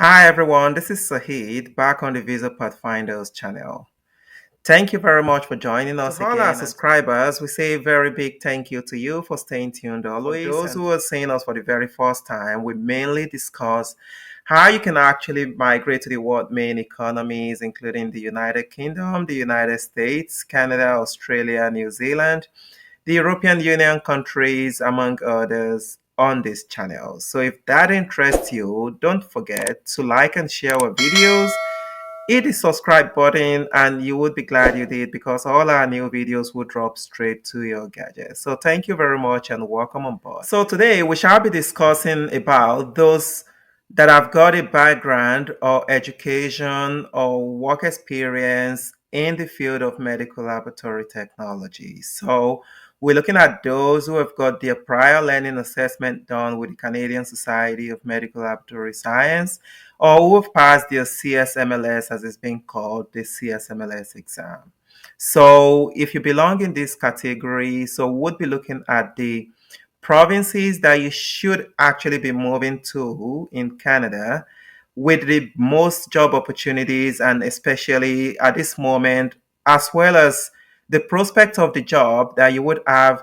Hi everyone, this is Sahid back on the Visa Pathfinders channel. Thank you very much for joining us again. For all our subscribers, we say a very big thank you to you for staying tuned always. For those who are seeing us for the very first time, we mainly discuss how you can actually migrate to the world main economies, including the United Kingdom, the United States, Canada, Australia, New Zealand, the European Union countries, among others, on this channel. So if that interests you, don't forget to like and share our videos, hit the subscribe button, and you would be glad you did because all our new videos will drop straight to your gadget. So thank you very much and welcome on board. So today we shall be discussing about those that have got a background or education or work experience in the field of medical laboratory technology. So we're looking at those who have got their prior learning assessment done with the Canadian Society of Medical Laboratory Science, or who have passed their CSMLS, as it's being called, the CSMLS exam. So if you belong in this category, so we'll be looking at the provinces that you should actually be moving to in Canada with the most job opportunities, and especially at this moment, as well as the prospect of the job that you would have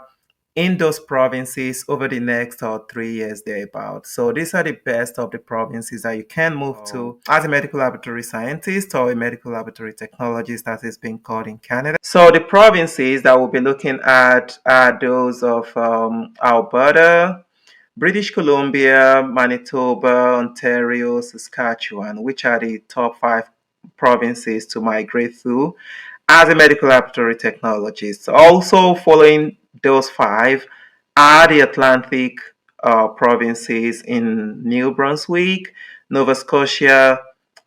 in those provinces over the next 3 years thereabout. So these are the best of the provinces that you can move to as a medical laboratory scientist or a medical laboratory technologist, as it's being called in Canada. So the provinces that we'll be looking at are those of Alberta, British Columbia, Manitoba, Ontario, Saskatchewan, which are the top 5 provinces to migrate through as a medical laboratory technologist. Also following those 5 are the Atlantic provinces in New Brunswick, Nova Scotia,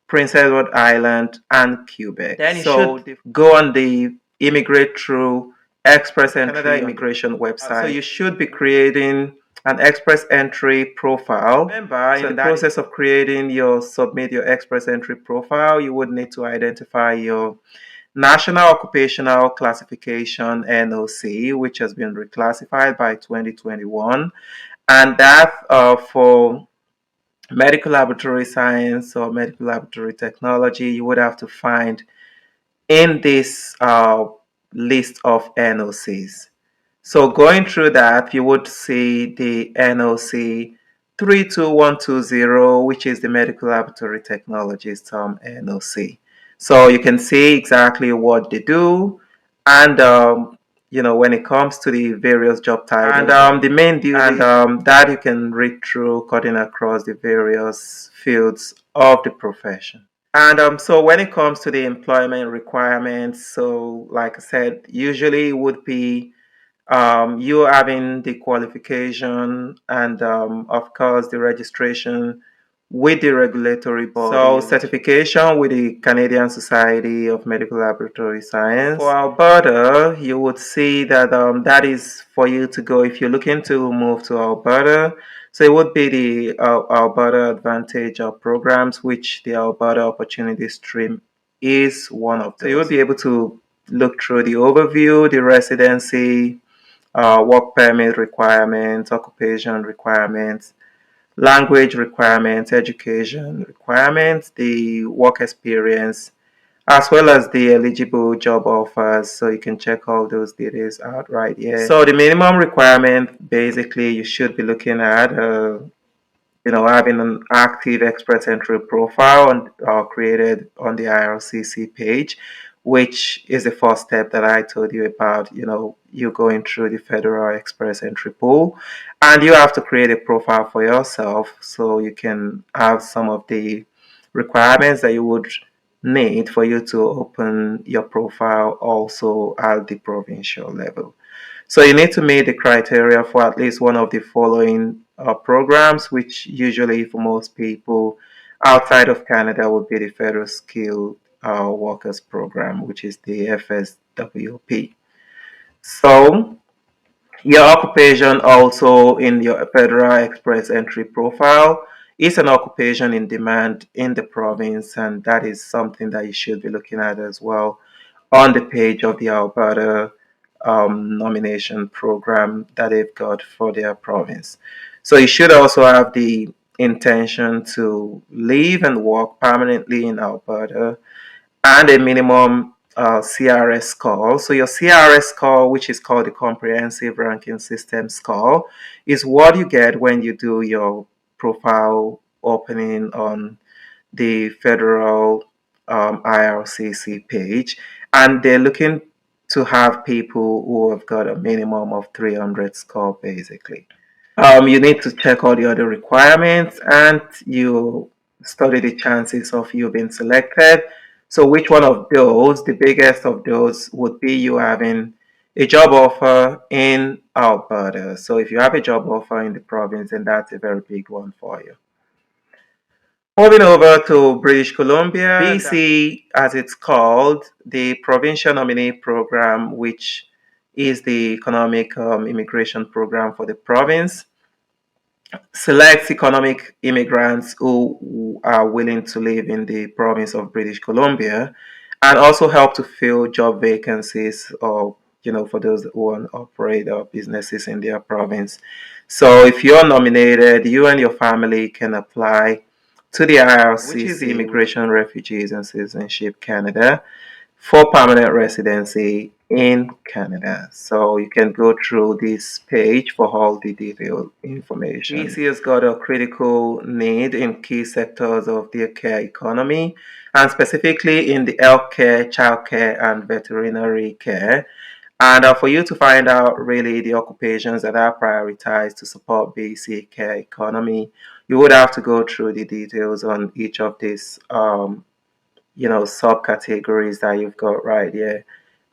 Prince Edward Island, and Quebec. Then you should go on the Immigrate Through Express Entry Canada immigration website. So you should be creating an express entry profile. Remember, in the process of creating submit your express entry profile, you would need to identify your National Occupational Classification NOC, which has been reclassified by 2021, and that for medical laboratory science or medical laboratory technology, you would have to find in this list of NOCs. So going through that, you would see the NOC 32120, which is the medical laboratory technologist NOC. So you can see exactly what they do, and when it comes to the various job titles and the main duties, and that you can read through, cutting across the various fields of the profession. And so when it comes to the employment requirements, so like I said, usually it would be you having the qualification and of course the registration with the regulatory body. So certification with the Canadian Society of Medical Laboratory Science. For Alberta, you would see that that is for you to go if you're looking to move to Alberta. So it would be the Alberta Advantage programs, which the Alberta Opportunity Stream is one of those. So you would be able to look through the overview, the residency, work permit requirements, occupation requirements, language requirements, education requirements, the work experience, as well as the eligible job offers. So you can check all those details out right here. So the minimum requirement, basically, you should be looking at, having an active express entry profile created on the IRCC page, which is the first step that I told you about. You going through the Federal Express Entry pool, and you have to create a profile for yourself so you can have some of the requirements that you would need for you to open your profile also at the provincial level. So you need to meet the criteria for at least one of the following programs, which usually for most people outside of Canada would be the Federal Skilled Workers Program, which is the FSWP. So your occupation also in your Federal Express Entry profile is an occupation in demand in the province, and that is something that you should be looking at as well on the page of the Alberta nomination program that they've got for their province. So you should also have the intention to live and work permanently in Alberta, and a minimum CRS score. So your CRS score, which is called the Comprehensive Ranking System score, is what you get when you do your profile opening on the federal IRCC page, and they're looking to have people who have got a minimum of 300 score basically. You need to check all the other requirements and you study the chances of you being selected. So, which one of those, the biggest of those, would be you having a job offer in Alberta? So, if you have a job offer in the province, then that's a very big one for you. Moving over to British Columbia, BC, as it's called, the Provincial Nominee Program, which is the economic immigration program for the province, selects economic immigrants who are willing to live in the province of British Columbia and also help to fill job vacancies or for those who want to operate businesses in their province. So if you're nominated, you and your family can apply to the IRCC, which is the Immigration, Refugees and Citizenship Canada, for permanent residency in Canada. So you can go through this page for all the detailed information. BC has got a critical need in key sectors of the care economy, and specifically in the healthcare, childcare, and veterinary care. And for you to find out really the occupations that are prioritized to support BC care economy, you would have to go through the details on each of these subcategories that you've got right here.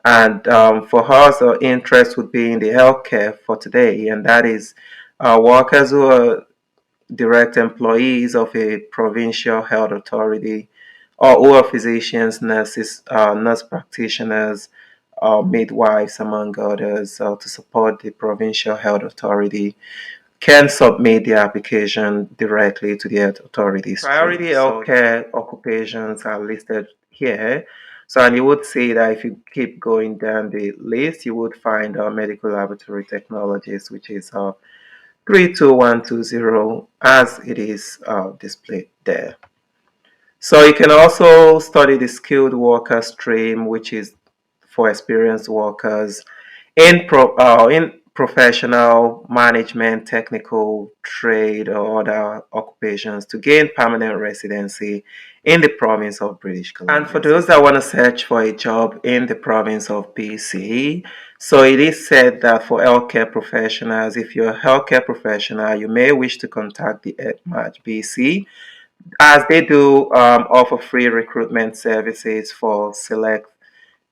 And for us, our interest would be in the healthcare for today, and that is workers who are direct employees of a provincial health authority, or who are physicians, nurses, nurse practitioners, midwives, among others, to support the provincial health authority, can submit the application directly to the health authorities. Priority healthcare occupations are listed here. So, and you would see that if you keep going down the list, you would find a medical laboratory technologist, which is 32120, as it is displayed there. So you can also study the skilled worker stream, which is for experienced workers in professional management, technical trade, or other occupations to gain permanent residency in the province of British Columbia. And for those that want to search for a job in the province of BC, so it is said that for healthcare professionals, if you're a healthcare professional, you may wish to contact the EdMatch BC, as they do offer free recruitment services for select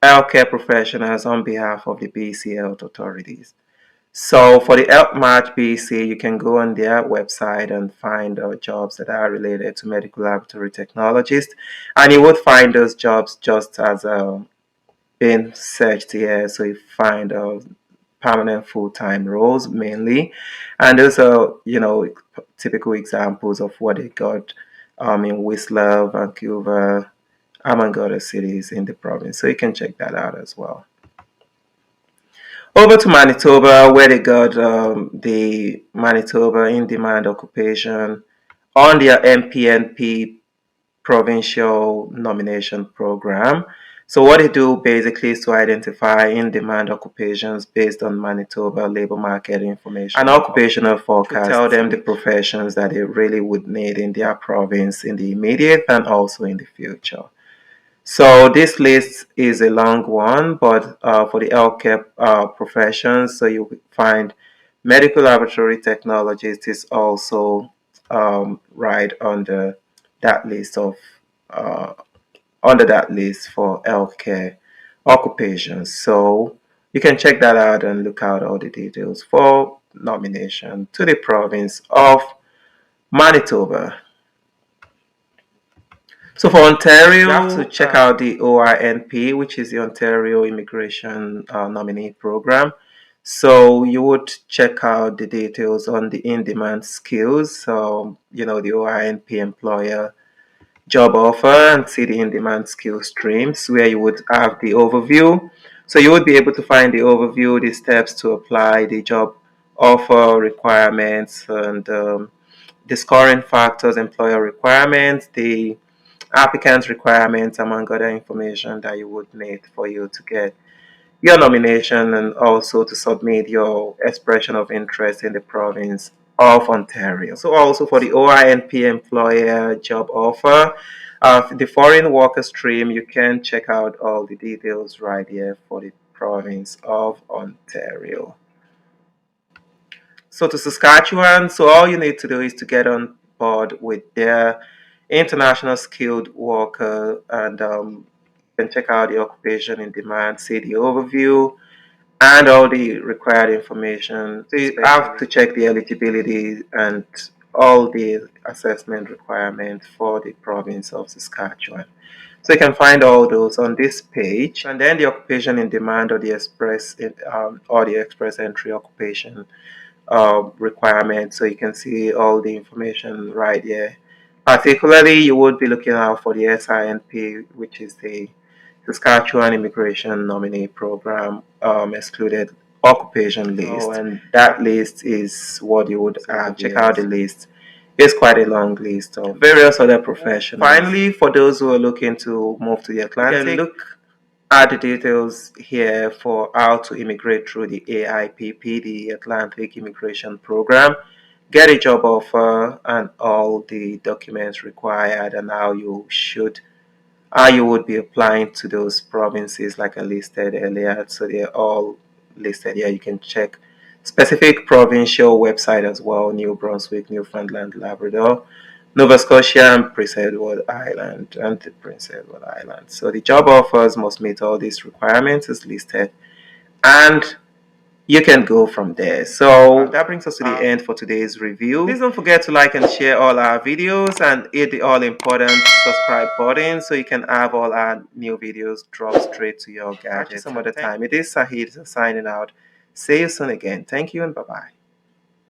healthcare professionals on behalf of the BC health authorities. So for the Health Match BC, you can go on their website and find jobs that are related to medical laboratory technologists, and you would find those jobs just as being searched here. So you find permanent full-time roles mainly, and those are typical examples of what they got in Whistler, Vancouver, among other cities in the province. So you can check that out as well. Over to Manitoba, where they got the Manitoba in-demand occupation on their MPNP provincial nomination program. So what they do basically is to identify in-demand occupations based on Manitoba labor market information and occupational forecast to tell them the professions that they really would need in their province in the immediate and also in the future. So this list is a long one, but for the healthcare professions, so you find medical laboratory technologist is also right under that list of for healthcare occupations. So you can check that out and look out all the details for nomination to the province of Manitoba. So for Ontario, you have to check out the OINP, which is the Ontario Immigration Nominee Program. So you would check out the details on the in-demand skills, so the OINP employer job offer, and see the in-demand skill streams where you would have the overview. So you would be able to find the overview, the steps to apply, the job offer requirements, and the scoring factors, employer requirements, the applicant's requirements, among other information that you would need for you to get your nomination and also to submit your expression of interest in the province of Ontario. So also for the OINP employer job offer, the foreign worker stream, you can check out all the details right here for the province of Ontario. So to Saskatchewan, so all you need to do is to get on board with their international skilled worker and you can check out the occupation in demand, see the overview, and all the required information. So you have to check the eligibility and all the assessment requirements for the province of Saskatchewan. So you can find all those on this page, and then the occupation in demand or the express entry occupation requirements. So you can see all the information right here. Particularly, you would be looking out for the SINP, which is the Saskatchewan Immigration Nominee Program excluded occupation list. And that list is what you would check out the list. It's quite a long list of various other professions. Finally, for those who are looking to move to the Atlantic, you can look at the details here for how to immigrate through the AIPP, the Atlantic Immigration Program, get a job offer and all the documents required and how you would be applying to those provinces like I listed earlier. So they're all listed here. You can check specific provincial website as well: New Brunswick, Newfoundland, Labrador, Nova Scotia, and Prince Edward Island, and the Prince Edward Island. So the job offers must meet all these requirements as listed, and you can go from there. So that brings us to the end for today's review. Please don't forget to like and share all our videos and hit the all important subscribe button so you can have all our new videos drop straight to your gadget some other time. It is Sahid signing out. See you soon again. Thank you and bye bye.